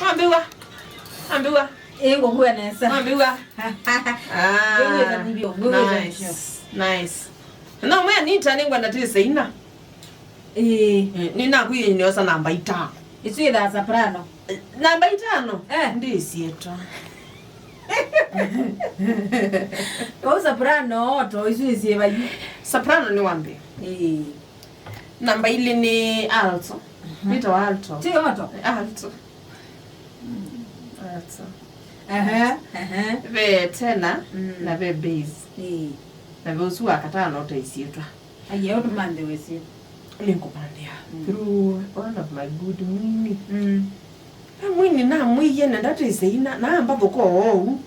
Ambiwa. Ngokuwa nesa. Ambiwa. Nice. Na mwe nitani ngwana tise ina. Nina kuyinyosa namba 5. Iswida soprano. Namba 5? Ndisi yetu. Kwa soprano to iswisi bayi. Soprano ni wambi. Namba ile ni alto. Nito alto. Ti alto. Alto. Ve tena na ve base. Na ve usuwa katano utaisietwa. Aye utumande wesi. Linkupandia. Through one of my good mwini. Mwini na mwiye na ndata isaina na ambapo ko owu.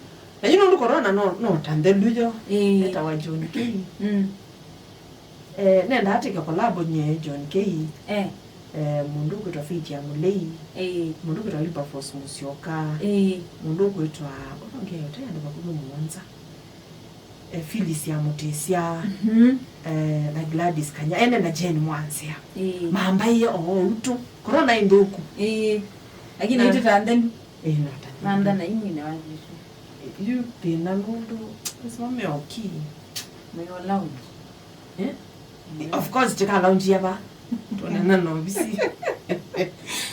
Na yino ndu corona no tandelujo. Eta wa John K. Nenda atike kolabo nye John K. Mundu kwetwa Fiti ya Mulei. Mundu kwetwa Lipa Force Musioka. Mundu kwetwa onge yote ndo bakumu mwanza. Phyllis ya Mutesia. Na Gladys Kanya ene na Jane Mwanzia. Mamba ye utu corona indoku. Lakini itu tanden. Nanda na imi na wajisu. You pena ngundo usome oki. Tukaulaunch. Of course tukaulaunch yaba. Tonana no bisi.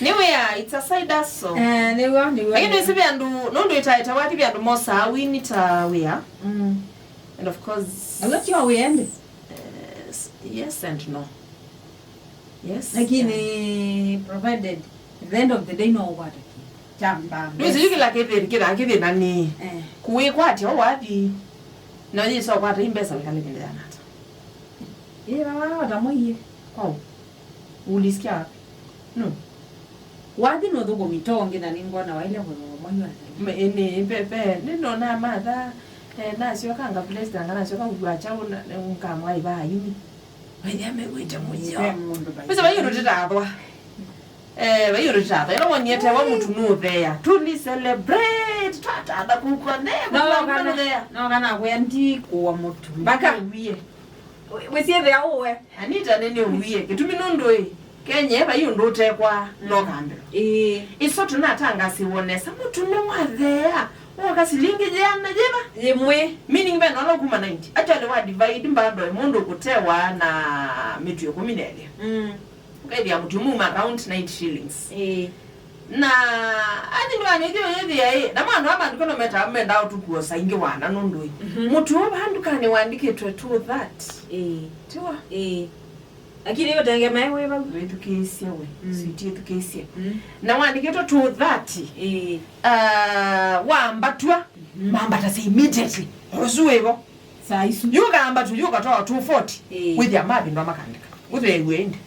Niwe it's a side hustle. Niwe. Lakini sibi andu nondo itaita wapi byandu mosa wini ta wea. And of course I let you away end. Yes and no. Yes. Lakini provided at the end of the day no what. Chamba. Nizi yukila kete nani. Kuwe kwati o wapi. Na yiso kwati imbesa likale kende yanata. Watamoye. Kwao. Ulisikia wapi? No. Wadi no dogo mitonge na ningona waile kwa mwanyo. Pepe nino na madha na sio kanga place ngana sio kanga chao na nkamwa iba yini. Wanyame wita mujyo. Bese bayiro titadwa. Bayiro titadwa. Ero wanyete wa mutu no there. To celebrate tata kukone. No kana kwendi kwa mutu. Baka wiye. Wesiere awe. Anita nene wiye. Kitumi nondoi. Kenye bayiro ndotekwa no kambe. Iso tunatanga siwonesa mutu ne wa there. Wakasilingi jana jeba yemwe meaning ben ono kuma 90 actually wa divide mbando mundu kutewa na mitu yo 10 ukaidi ya mutumu around 90 shillings na ani ndwanye dio yeye na mwana abantu kono meta amenda utukuo saingi wana nondoi mutu abantu kane wandike to that tiwa lakini hiyo tegemea wewe wetu kesi we sweetie tu kesi na wandike to that waambatwa maambata say immediately ozuwebo saisu yuka ambatu yuka toa 240 with your mabi ndo makandika uthe wende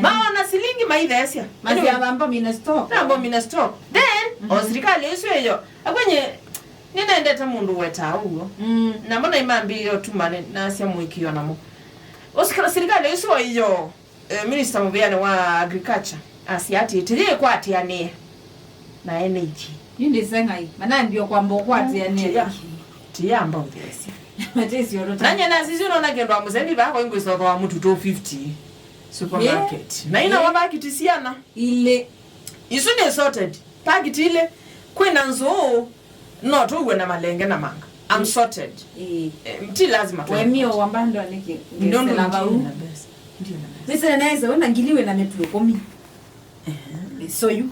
maana silingi maidhesia masi abamba mina stock then osirikali yeso akwenye ninaendeta mundu weta ugo na mbona imambi yo tumane na sia muikiyo namo osirikali yeso iyo minister mubiane wa agriculture asiati tije kwa Athiani na energy yindi sengai manambio kwamba okwati Athiani tiyamba uthesi matesi yorota nanya nasizo nona kendo amuzendi bako ingwiso kwa mtu 250 supermarket na ina wabaki tisiana ile isune sorted packet ile kwena nzo not uwe na malenge na manga I'm sorted mti lazima tu wemio wambando anike ngesela bau ndio na sasa naweza wenda ngiliwe na metu 10 soyu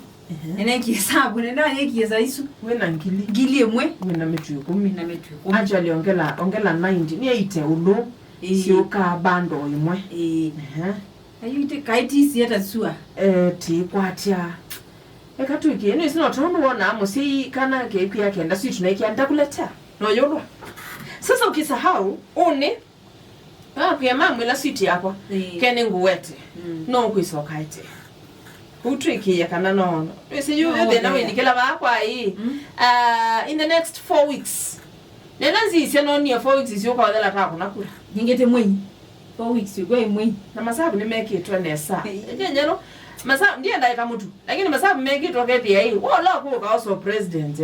nene kihesabu nene wanye kihesabu wena ngili emwe wena metu 10 actually ongela 90 ni 80 ulo sio ka bando imwe ayite kaiti sieta sua ti kwatia ekatu iki eno isino tondo wona amusi kana keku yake nda sweet na ikianda kuleta no yolwa sasa ukisahau one kwa mama ila sweet yako kene nguwete no kwisoka ite utriki yakana no wese you the na we nikela ba kwa hii in the next 4 weeks nenanzi iseno ni 4 weeks isio kwa dela ta kuna kula ngingete mwenyi 4 weeks igwe mwenyi na masabu ni make it one esa nyenyo masabu ndiye ndaika mtu lakini masabu make it okay hii wala ko ka also president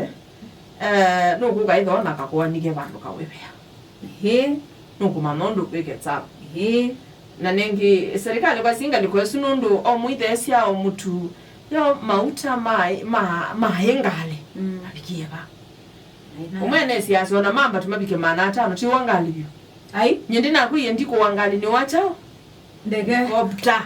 no ko ka idona ka kwa nike bandu ka webea no kuma nondo kweke tsapo na nengi serikali kwa singa liko sunundu omuithesia omutu yo mauta mahengale abikie ba umwene siyazi ona mamba tumabike mana 5 ti wangali byo ai nyende nakuye ndiko wangali ni wacha ndege helicopter